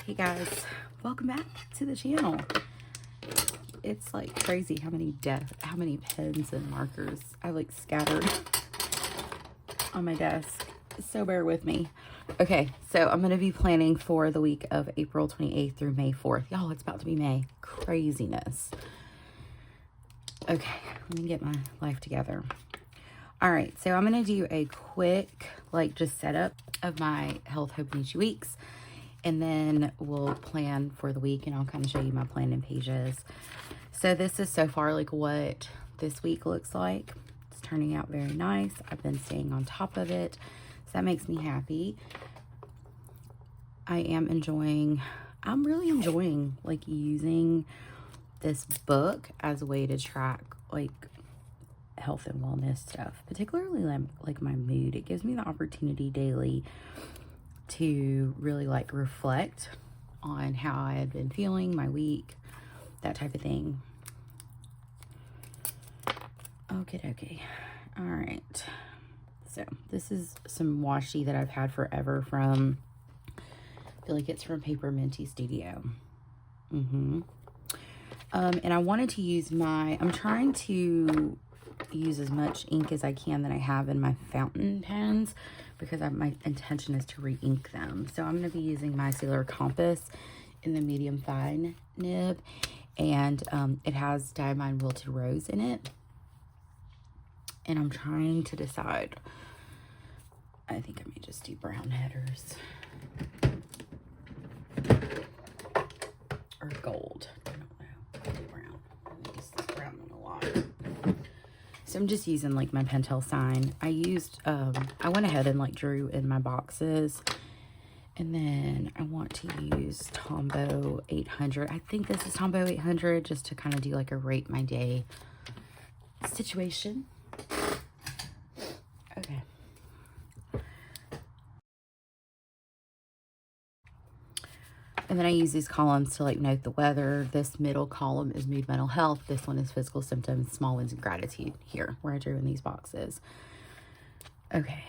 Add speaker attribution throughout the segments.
Speaker 1: Hey guys, welcome back to the channel. It's like crazy how many pens and markers I like scattered on my desk. So bear with me. Okay, so I'm gonna be planning for the week of April 28th through May 4th. Y'all, it's about to be May. Craziness. Okay, let me get my life together. All right, so I'm gonna do a quick, just setup of my Health Hobonichi weeks. And then we'll plan for the week, and I'll kind of show you my planning pages. So this is so far what this week looks like. It's turning out very nice. I've been staying on top of it, so that makes me happy. I'm really enjoying using this book as a way to track health and wellness stuff, particularly my mood. It gives me the opportunity daily to really reflect on how I had been feeling, my week, that type of thing. Okay. All right. So this is some washi that I've had forever from, I feel like it's from Paper Minty Studio. And I wanted to use I'm trying to use as much ink as I can that I have in my fountain pens, because my intention is to re-ink them. So I'm going to be using my Sailor Compass in the medium fine nib, and it has Diamond Wilted Rose in it. And I'm trying to decide. I think I may just do brown headers or gold. I don't know. I'll do brown. I use this brown one a lot. So I'm just using my Pentel sign. I went ahead and drew in my boxes. And then I want to use Tombow 800. I think this is Tombow 800, just to kind of do a rate my day situation. Okay. And then I use these columns to note the weather. This middle column is mood, mental health. This one is physical symptoms, small wins, and gratitude, here where I drew in these boxes. Okay.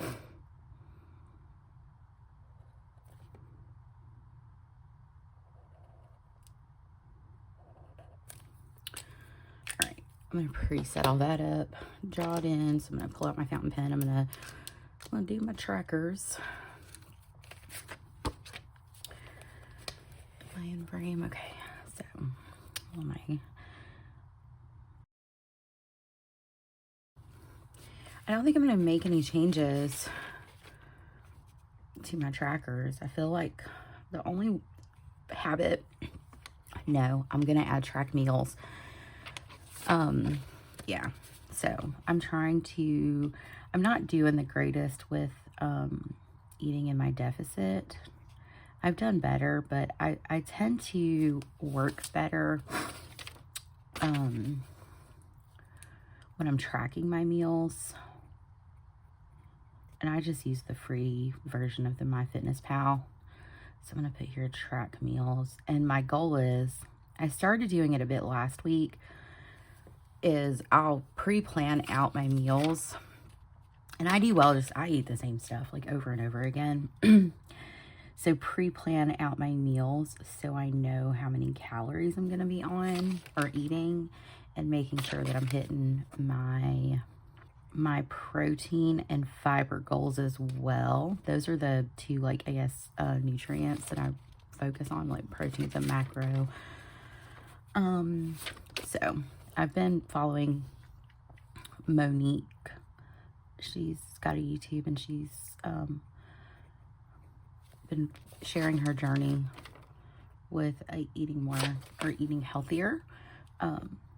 Speaker 1: All right, I'm gonna preset all that up, draw it in. So I'm gonna pull out my fountain pen. I'm gonna do my trackers. Plan frame. Okay, so I don't think I'm gonna make any changes to my trackers. I feel like the only habit, no, I'm gonna add track meals. Yeah, so I'm not doing the greatest with eating in my deficit. I've done better, but I tend to work better when I'm tracking my meals. And I just use the free version of the MyFitnessPal. So I'm going to put here track meals. And my goal is, I started doing it a bit last week, is I'll pre-plan out my meals. And I do well, I eat the same stuff over and over again. So pre-plan out my meals so I know how many calories I'm going to be on or eating, and making sure that I'm hitting my protein and fiber goals as well. Those are the two, nutrients that I focus on, proteins and macro. So I've been following Monique. She's got a YouTube, and she's been sharing her journey with eating more, or eating healthier.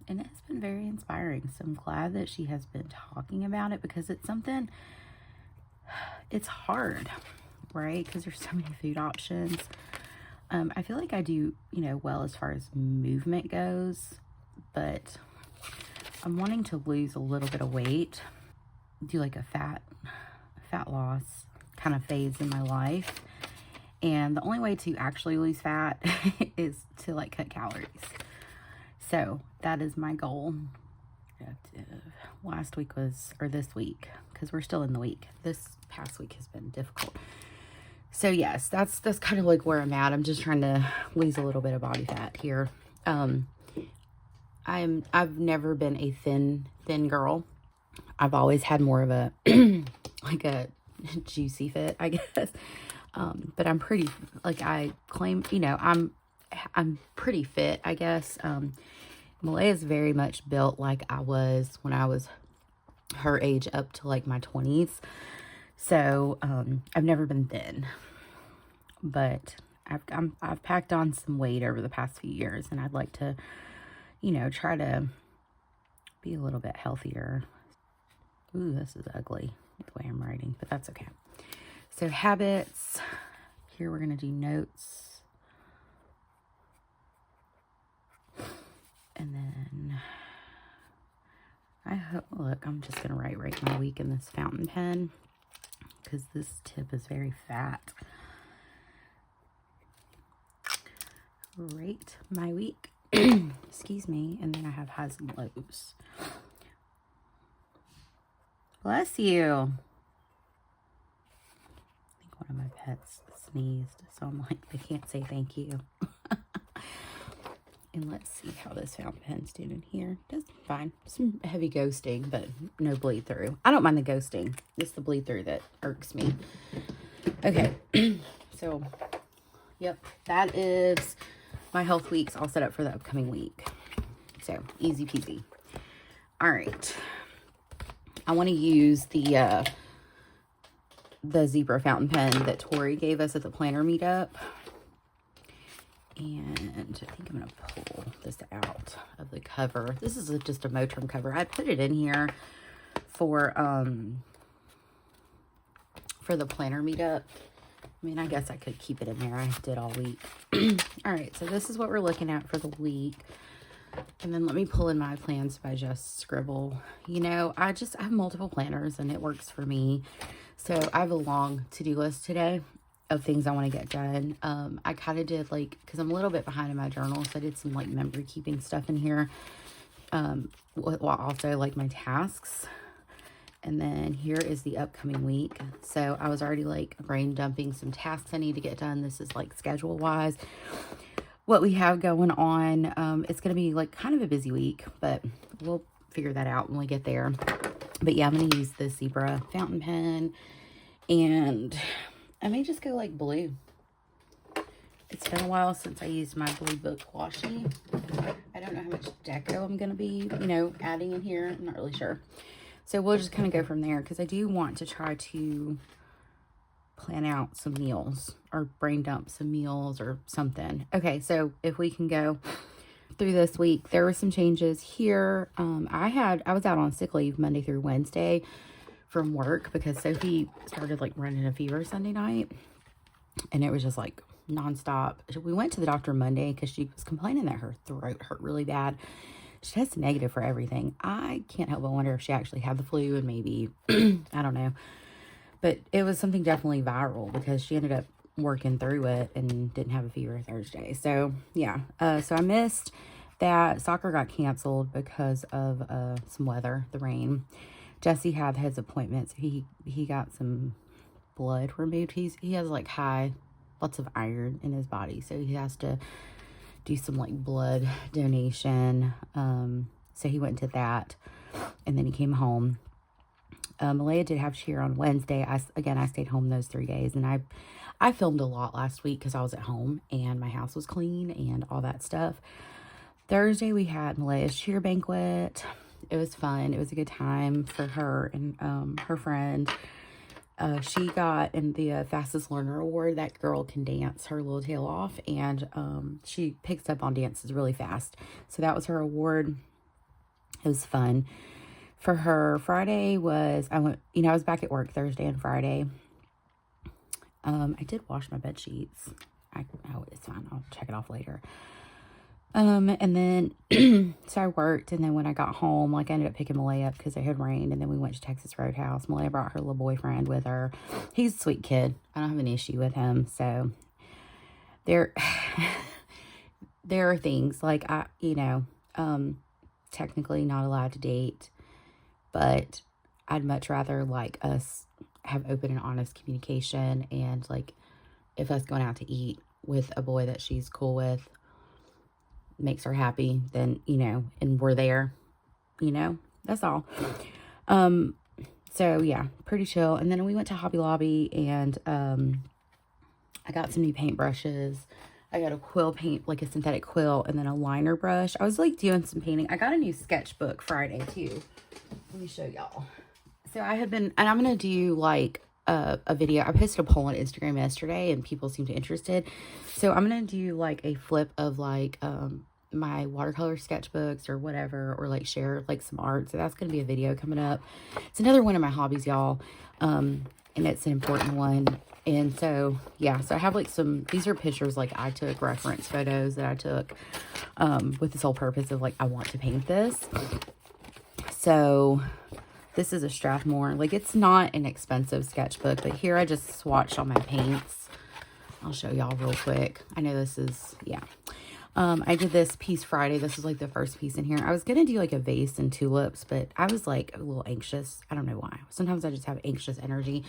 Speaker 1: And it's been very inspiring. So I'm glad that she has been talking about it, because it's something, it's hard, right? Because there's so many food options. I feel like I do, well as far as movement goes, but I'm wanting to lose a little bit of weight, do a fat loss kind of phase in my life. And the only way to actually lose fat is to cut calories. So that is my goal. productive. Last week was, or this week, because we're still in the week. This past week has been difficult. So yes, that's kind of like where I'm at. I'm just trying to lose a little bit of body fat here. I've never been a thin girl. I've always had more of a like a juicy fit, I guess. But I'm pretty, like I claim, you know, I'm pretty fit, I guess. Malaya is very much built like I was when I was her age up to like my 20s. So, I've never been thin, but I've packed on some weight over the past few years, and I'd like to, you know, try to be a little bit healthier. Ooh, this is ugly the way I'm writing, but that's okay. So habits, here we're going to do notes. And then look, I'm just going to rate my week in this fountain pen because this tip is very fat. Rate my week. Excuse me. And then I have highs and lows. Bless you. I think one of my pets sneezed, so I'm like, they can't say thank you. And let's see how this fountain pen's doing in here. Does fine. Some heavy ghosting, but no bleed through. I don't mind the ghosting. It's the bleed through that irks me. Okay. So, yep. That is my health weeks all set up for the upcoming week. So, easy peasy. All right. I want to use the zebra fountain pen that Tori gave us at the planner meetup. And I think I'm going to pull this out of the cover. This is just a Motrin cover. I put it in here for the planner meetup. I mean, I guess I could keep it in there. I did all week. All right, so this is what we're looking at for the week. And then let me pull in my plans by Just Scribble. You know, I have multiple planners and it works for me. So I have a long to-do list today of things I want to get done. I kind of did like, because I'm a little bit behind in my journal, so I did some like memory keeping stuff in here. While also like my tasks. And then here is the upcoming week. So I was already like brain dumping some tasks I need to get done. This is like schedule wise what we have going on. It's going to be like kind of a busy week, but we'll figure that out when we get there. But yeah, I'm going to use the zebra fountain pen, and I may just go like blue. It's been a while since I used my blue book washi. I don't know how much deco I'm going to be, you know, adding in here. I'm not really sure. So we'll just kind of go from there, because I do want to try to plan out some meals or brain dump some meals or something. Okay, so if we can go through this week, there were some changes here. I was out on sick leave Monday through Wednesday from work because Sophie started like running a fever Sunday night, and it was just like nonstop. We went to the doctor Monday because she was complaining that her throat hurt really bad. She tests negative for everything. I can't help but wonder if she actually had the flu, and maybe, I don't know. But it was something definitely viral because she ended up working through it and didn't have a fever Thursday. So, yeah. So I missed that. Soccer got canceled because of some weather, the rain. Jesse had his appointments. He got some blood removed. He has like lots of iron in his body. So he has to do some like blood donation. So he went to that, and then he came home. Malaya did have cheer on Wednesday. I stayed home those 3 days, and I filmed a lot last week because I was at home and my house was clean and all that stuff. Thursday we had Malaya's cheer banquet. It was fun. It was a good time for her and her friend. She got in the fastest learner award. That girl can dance her little tail off, and she picks up on dances really fast. So that was her award. It was fun. For her, Friday was, I was back at work Thursday and Friday. I did wash my bed sheets. It's fine. I'll check it off later. And then, so I worked, and then when I got home, like I ended up picking Malaya up because it had rained, and then we went to Texas Roadhouse. Malaya brought her little boyfriend with her. He's a sweet kid. I don't have an issue with him. So there are things like technically not allowed to date, but I'd much rather like us have open and honest communication, and like if us going out to eat with a boy that she's cool with makes her happy, then, you know, and we're there, you know, that's all. So yeah, pretty chill. And then we went to Hobby Lobby, and I got some new paintbrushes. I got a quill paint, like a synthetic quill, and then a liner brush. I was like doing some painting. I got a new sketchbook Friday too. Let me show y'all. So I had been, and I'm going to do like a video. I posted a poll on Instagram yesterday and people seemed interested. So I'm going to do like a flip of like my watercolor sketchbooks or whatever, or like share like some art. So that's going to be a video coming up. It's another one of my hobbies, y'all. And it's an important one. And so, yeah, so I have like these are pictures like I took, reference photos that I took with the sole purpose of like, I want to paint this. So this is a Strathmore. Like, it's not an expensive sketchbook, but here I just swatched all my paints. I'll show y'all real quick. I know this is, yeah. I did this piece Friday. This is like the first piece in here. I was going to do like a vase and tulips, but I was like a little anxious. I don't know why. Sometimes I just have anxious energy,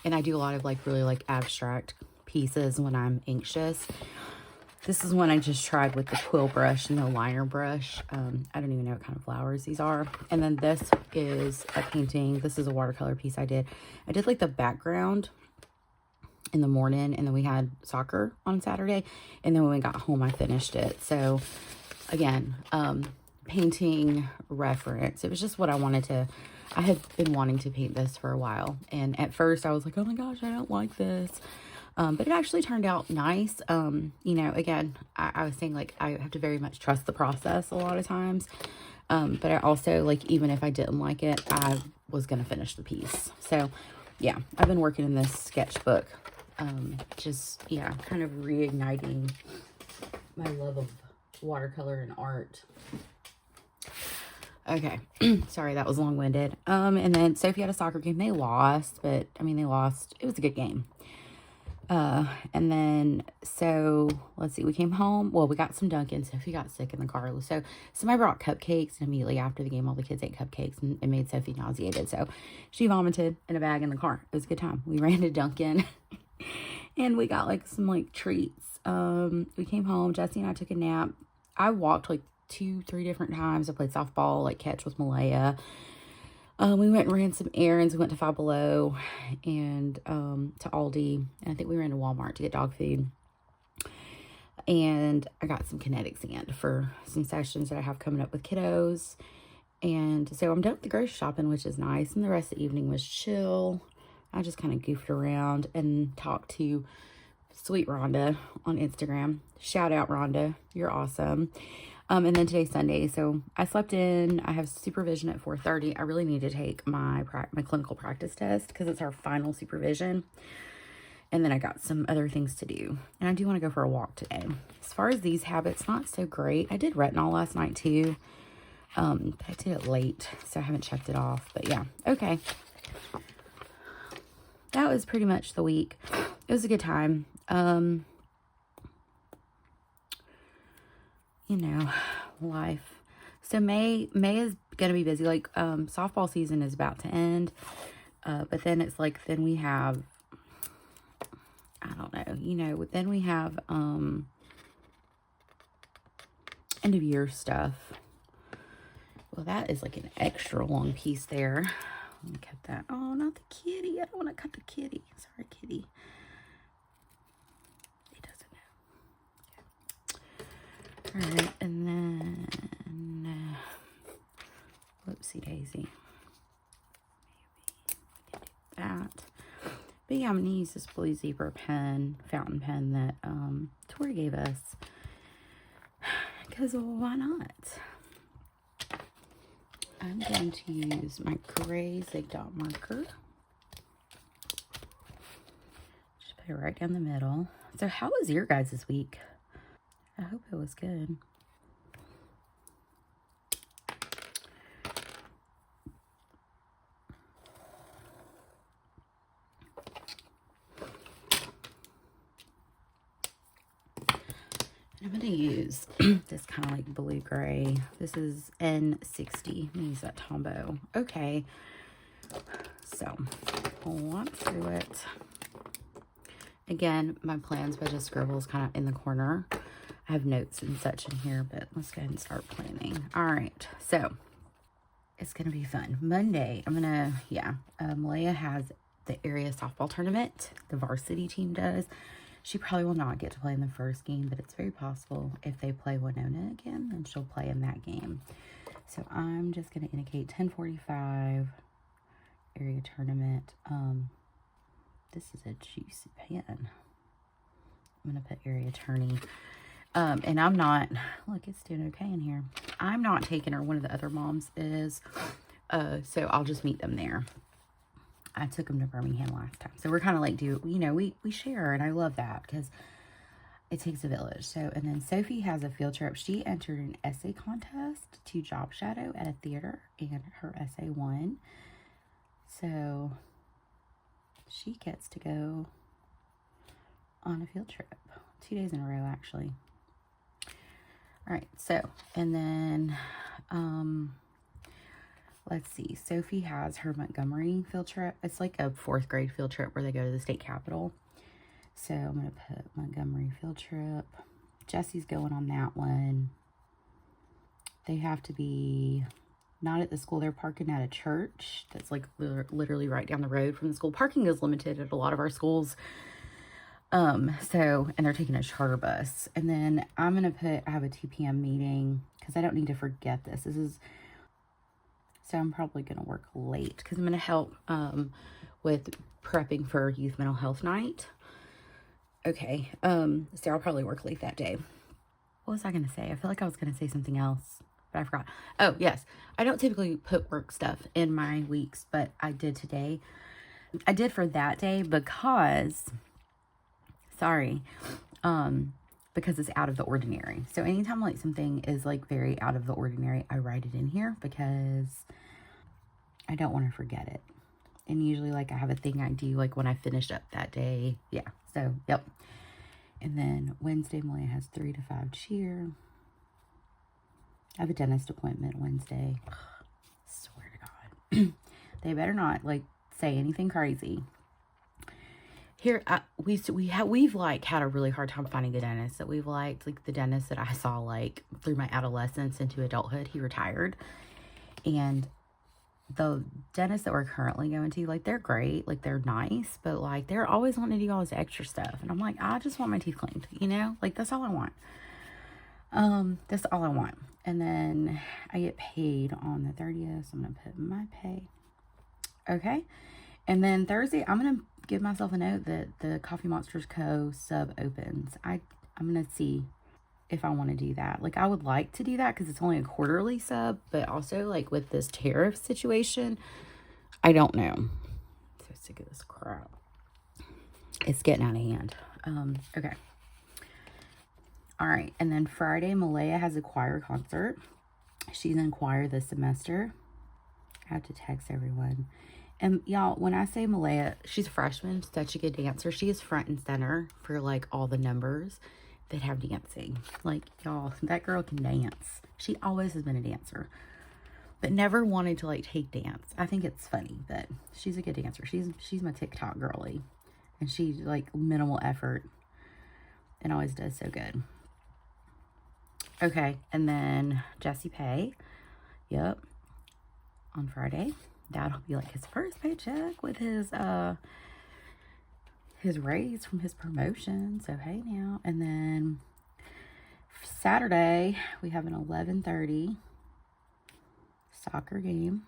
Speaker 1: and I do a lot of like really like abstract pieces when I'm anxious. This is one I just tried with the quill brush and the liner brush. I don't even know what kind of flowers these are. And then this is a painting. This is a watercolor piece I did. I did like the background in the morning, and then we had soccer on Saturday, and then when we got home I finished it. So again, painting reference. It was just what I wanted to. I had been wanting to paint this for a while, and at first I was like, oh my gosh, I don't like this. But it actually turned out nice. You know, again, I was saying like I have to very much trust the process a lot of times. But I also, like, even if I didn't like it, I was going to finish the piece. So yeah, I've been working in this sketchbook. Just, yeah, kind of reigniting my love of watercolor and art. Okay. Sorry, that was long-winded. And then Sophie had a soccer game. They lost, but I mean, they lost. It was a good game. And then, so let's see, we came home. Well, we got some Dunkin'. Sophie got sick in the car. So somebody brought cupcakes, and immediately after the game, all the kids ate cupcakes, and it made Sophie nauseated. So she vomited in a bag in the car. It was a good time. We ran to Dunkin', and we got like some like treats. We came home. Jesse and I took a nap. I walked like 2-3 different times. I played softball, like catch with Malaya. We went and ran some errands. We went to Five Below and to Aldi. And I think we ran to Walmart to get dog food. And I got some kinetic sand for some sessions that I have coming up with kiddos. And so I'm done with the grocery shopping, which is nice. And the rest of the evening was chill. I just kind of goofed around and talked to sweet Rhonda on Instagram. Shout out, Rhonda. You're awesome. And then today's Sunday, so I slept in. I have supervision at 4:30. I really need to take my clinical practice test because it's our final supervision. And then I got some other things to do. And I do want to go for a walk today. As far as these habits, not so great. I did retinol last night too. But I did it late, so I haven't checked it off. But yeah, okay. That was pretty much the week. It was a good time. You know, life. So May is gonna be busy. Like softball season is about to end, but then it's like then we have, I don't know, you know, then we have end of year stuff. Well, that is like an extra long piece there. Let me cut that. Oh, not the kitty. I don't want to cut the kitty. Sorry, kitty. All right, and then, whoopsie daisy. Maybe that. But yeah, I'm going to use this blue zebra pen, fountain pen that Tori gave us. Because why not? I'm going to use my gray Zig Dot marker. Just put it right down the middle. So how was your guys' this week? I hope it was good. I'm going to use this kind of like blue gray. This is N60. I'm going to use that Tombow. Okay. So, on through it. Again, my plans by just scribbles kind of in the corner. I have notes and such in here, but let's go ahead and start planning. All right. So, it's going to be fun. Monday, Malaya has the area softball tournament. The varsity team does. She probably will not get to play in the first game, but it's very possible if they play Winona again, then she'll play in that game. So I'm just going to indicate 10:45 area tournament. This is a juicy pan. I'm going to put area tourney. And I'm not, look, it's doing okay in here. I'm not taking her. One of the other moms is, so I'll just meet them there. I took them to Birmingham last time. So we're kind of like, we share, and I love that because it takes a village. So, and then Sophie has a field trip. She entered an essay contest to job shadow at a theater, and her essay won. So she gets to go on a field trip. 2 days in a row, actually. All right, so, and then, let's see. Sophie has her Montgomery field trip. It's like a 4th grade field trip where they go to the state capitol. So I'm going to put Montgomery field trip. Jesse's going on that one. They have to be not at the school. They're parking at a church that's like literally right down the road from the school. Parking is limited at a lot of our schools. And they're taking a charter bus. And then I'm going to I have a 2 p.m. meeting because I don't need to forget this. So I'm probably going to work late because I'm going to help with prepping for Youth Mental Health Night. Okay. So I'll probably work late that day. What was I going to say? I feel like I was going to say something else, but I forgot. Oh, yes. I don't typically put work stuff in my weeks, but I did today. I did for that day because it's out of the ordinary. So anytime like something is like very out of the ordinary, I write it in here because I don't want to forget it. And usually like I have a thing I do like when I finished up that day. Yeah. So, yep. And then Wednesday, Malaya has 3 to 5 cheer. I have a dentist appointment Wednesday. Swear to God. They better not like say anything crazy. Here, we've like had a really hard time finding a dentist that we've liked. Like the dentist that I saw like through my adolescence into adulthood, he retired. And the dentists that we're currently going to, like they're great, like they're nice, but like they're always wanting to do all this extra stuff. And I'm like, I just want my teeth cleaned, like that's all I want. That's all I want. And then I get paid on the 30th, so I'm going to put my pay. Okay. And then Thursday, I'm going to give myself a note that the Coffee Monsters Co. sub opens. I'm going to see if I want to do that. Like, I would like to do that because it's only a quarterly sub, but also, like, with this tariff situation, I don't know. I'm so sick of this crap. It's getting out of hand. Okay. All right. And then Friday, Malaya has a choir concert. She's in choir this semester. I have to text everyone. And y'all, when I say Malaya, she's a freshman, such a good dancer. She is front and center for like all the numbers that have dancing. Like, y'all, that girl can dance. She always has been a dancer, but never wanted to like take dance. I think it's funny, but she's a good dancer. She's my TikTok girly, and she's like minimal effort and always does so good. Okay, and then Jesse Pay, yep, on Friday. That'll be like his first paycheck with his raise from his promotion. So hey now. And then Saturday we have an 11:30 soccer game,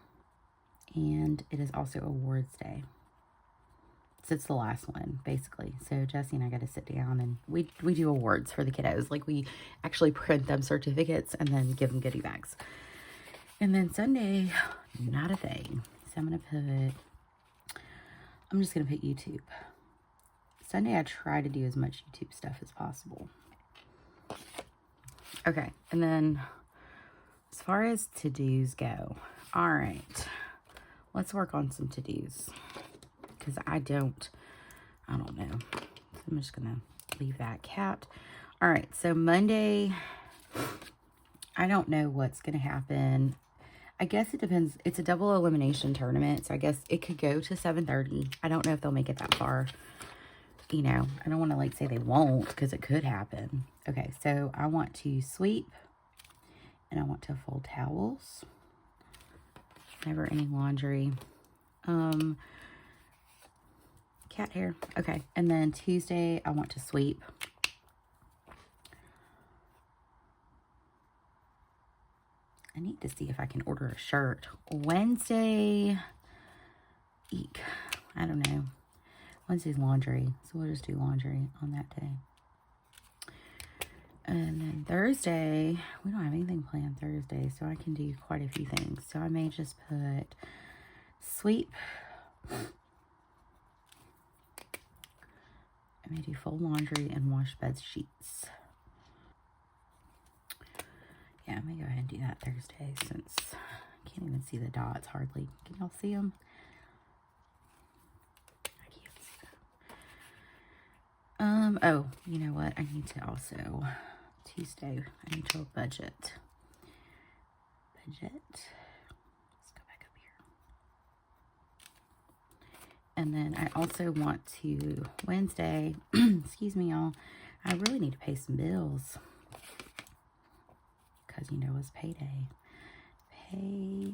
Speaker 1: and it is also awards day. So it's the last one basically. So Jesse and I got to sit down and we do awards for the kiddos. Like we actually print them certificates and then give them goodie bags. And then Sunday, not a thing. So I'm just going to put YouTube. Sunday, I try to do as much YouTube stuff as possible. Okay. And then as far as to-dos go, all right, let's work on some to-dos because I don't know. So I'm just going to leave that capped. All right, so Monday, I don't know what's going to happen. I guess it depends. It's a double elimination tournament, so I guess it could go to 7:30. I don't know if they'll make it that far. You know, I don't want to like say they won't because it could happen. Okay, so I want to sweep and I want to fold towels. Never any laundry. Cat hair. Okay, and then Tuesday I want to sweep. I need to see if I can order a shirt. Wednesday, eek, I don't know. Wednesday's laundry, so we'll just do laundry on that day. And then Thursday, we don't have anything planned Thursday, so I can do quite a few things. So I may just put sweep. I may do fold laundry and wash bed sheets. Yeah, I'm going to go ahead and do that Thursday since I can't even see the dots hardly. Can y'all see them? I can't see them. Oh, you know what? I need to also, Tuesday, I need to budget. Let's go back up here. And then I also want to, Wednesday, excuse me, y'all, I really need to pay some bills. Because, you know, it's payday. Pay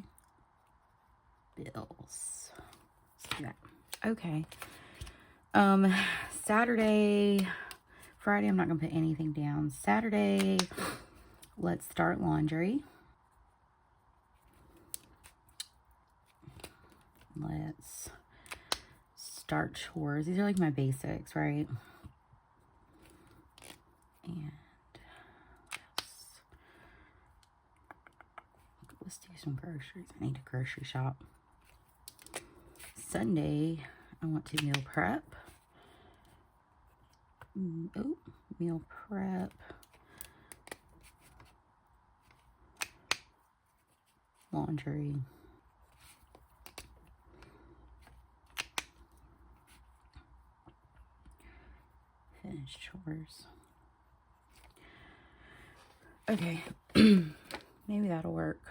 Speaker 1: bills. Let's do that. Okay. Saturday, Friday, I'm not going to put anything down. Saturday, let's start laundry. Let's start chores. These are like my basics, right? And let's do some groceries. I need to grocery shop. Sunday, I want to meal prep. Oh, meal prep. Laundry. Finish chores. Okay. Maybe that'll work.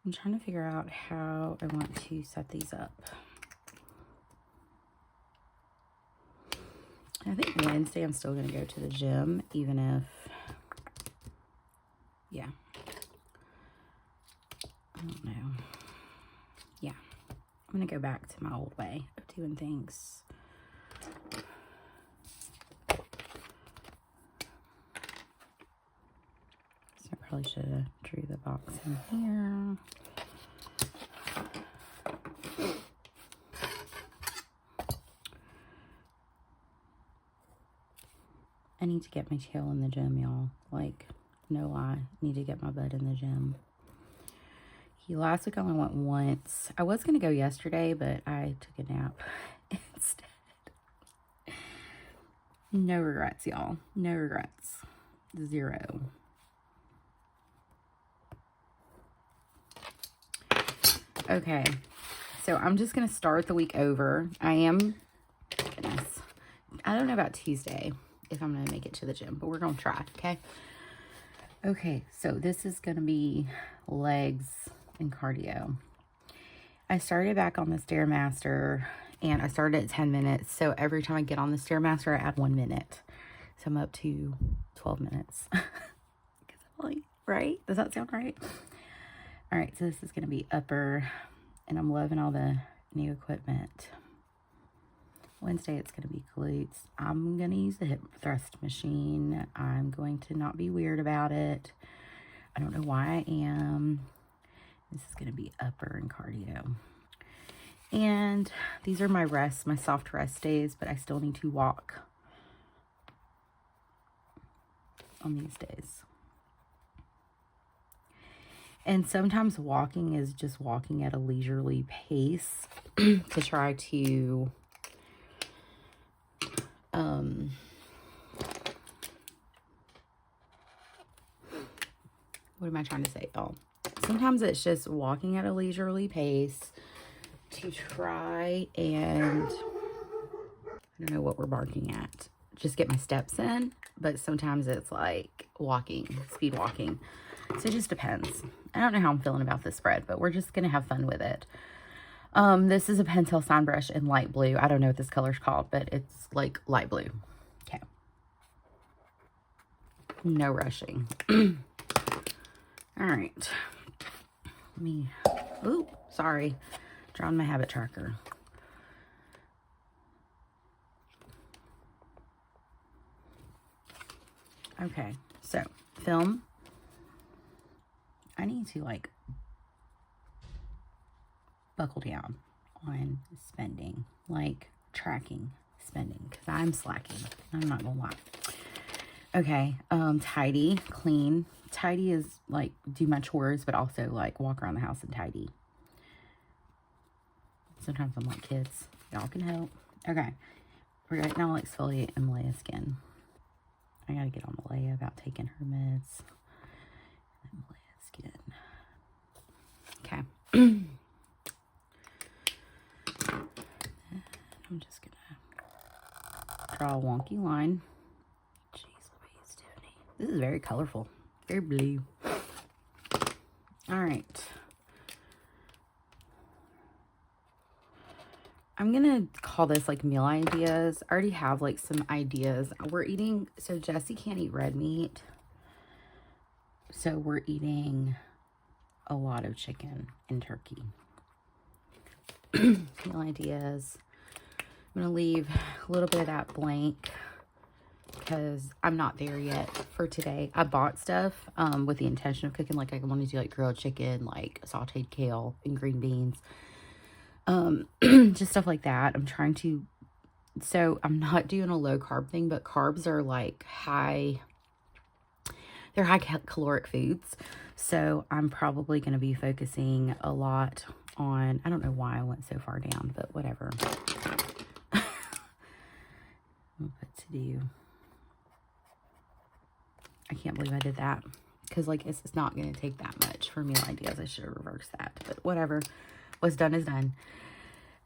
Speaker 1: I'm trying to figure out how I want to set these up. I think Wednesday I'm still going to go to the gym, even if, yeah. I don't know. Yeah. I'm going to go back to my old way of doing things. So I probably should have drew the box in here. I need to get my tail in the gym, y'all. Like, no lie. Need to get my butt in the gym. Last week I only went once. I was going to go yesterday, but I took a nap instead. No regrets, y'all. No regrets. 0. Okay. So I'm just going to start the week over. Goodness. I don't know about Tuesday if I'm going to make it to the gym, but we're going to try, okay? Okay, so this is going to be legs and cardio. I started back on the Stairmaster, and I started at 10 minutes, so every time I get on the Stairmaster, I add 1 minute. So I'm up to 12 minutes. Right? Does that sound right? All right, so this is going to be upper, and I'm loving all the new equipment. Wednesday, it's going to be glutes. I'm going to use the hip thrust machine. I'm going to not be weird about it. I don't know why I am. This is going to be upper and cardio. And these are my rests, my soft rest days, but I still need to walk on these days. And sometimes walking is just walking at a leisurely pace to try to what am I trying to say, y'all? Sometimes it's just walking at a leisurely pace to try and, I don't know what we're barking at, just get my steps in, but sometimes it's like walking, speed walking. So it just depends. I don't know how I'm feeling about this spread, but we're just going to have fun with it. This is a Pentel sign brush in light blue. I don't know what this color's called, but it's like light blue. Okay. No rushing. All right. Ooh, sorry. Drawing my habit tracker. Okay, so film. I need to like buckle down on spending, like tracking spending, because I'm slacking. I'm not gonna lie. Okay, tidy, clean. Tidy is like do my chores, but also like walk around the house and tidy. Sometimes I'm like, kids, y'all can help. Okay, we're right now like exfoliate and Malaya skin. I gotta get on Malaya about taking her meds. And Malaya skin. Okay. I'm just gonna draw a wonky line. Jeez Louise, Tiffany. This is very colorful. Very blue. All right. I'm gonna call this like meal ideas. I already have like some ideas. We're eating, so Jessie can't eat red meat. So we're eating a lot of chicken and turkey. Meal ideas. I'm gonna leave a little bit of that blank because I'm not there yet for today. I bought stuff with the intention of cooking. Like I want to do like grilled chicken, like sauteed kale and green beans. Just stuff like that. I'm trying to, so I'm not doing a low carb thing, but carbs are like they're high caloric foods. So I'm probably going to be focusing a lot on, I don't know why I went so far down, but whatever. What to do. I can't believe I did that. Because like, it's not going to take that much for meal ideas. I should have reversed that, but whatever. What's done is done.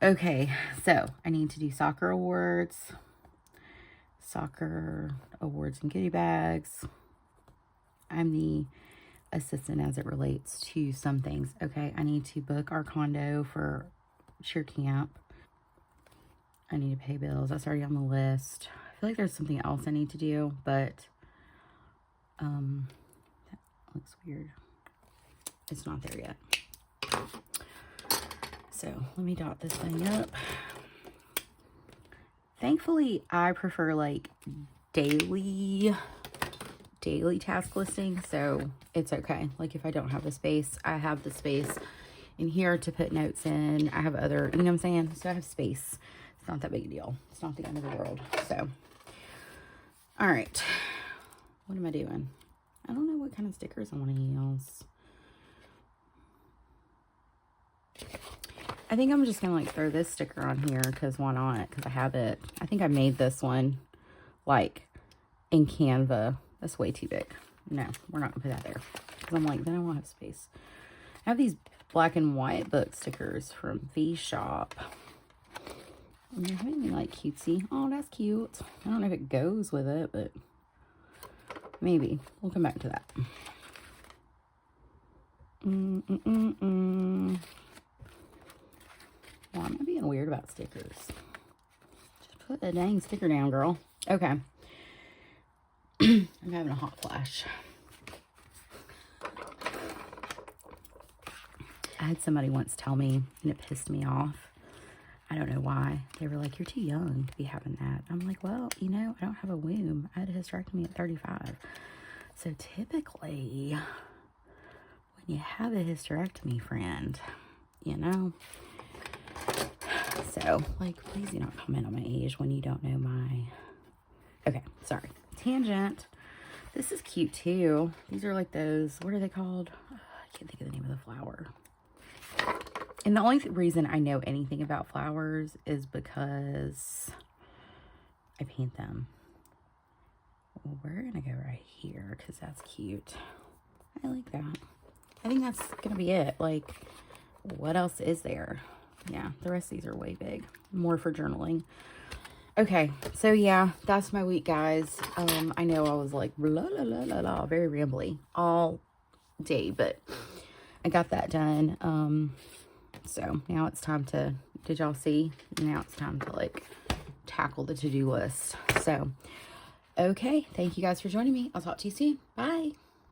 Speaker 1: Okay, so I need to do soccer awards and goodie bags. I'm the assistant as it relates to some things. Okay, I need to book our condo for cheer camp. I need to pay bills. That's already on the list. I feel like there's something else I need to do, but that looks weird. It's not there yet. So let me dot this thing up. Thankfully, I prefer like daily task listing, so it's okay. Like if I don't have the space, I have the space in here to put notes in. I have other, you know what I'm saying? So I have space. It's not that big a deal. It's not the end of the world. So, all right. What am I doing? I don't know what kind of stickers I want to use. I think I'm just going to like throw this sticker on here because why not? Because I have it. I think I made this one like in Canva. That's way too big. No, we're not going to put that there. Because I'm like, then I won't have space. I have these black and white book stickers from V Shop. And they're really like cutesy. Oh, that's cute. I don't know if it goes with it, but maybe. We'll come back to that. Why am I being weird about stickers? Just put a dang sticker down, girl. Okay. I'm having a hot flash. I had somebody once tell me, and it pissed me off. I don't know why. They were like, you're too young to be having that. I'm like, well, you know, I don't have a womb. I had a hysterectomy at 35. So typically, when you have a hysterectomy, friend, you know. So, like, please do not comment on my age when you don't know my... Okay, sorry. Tangent. This is cute, too. These are like those... What are they called? I can't think of the name of the flower. And the only reason I know anything about flowers is because I paint them. Well, we're going to go right here because that's cute. I like that. I think that's going to be it. Like, what else is there? Yeah, the rest of these are way big. More for journaling. Okay, so yeah, that's my week, guys. I know I was like, blah, blah, blah, blah, blah, very rambly all day, but I got that done. So now it's time to, did y'all see? Now it's time to like tackle the to-do list. So, okay, thank you guys for joining me. I'll talk to you soon. Bye.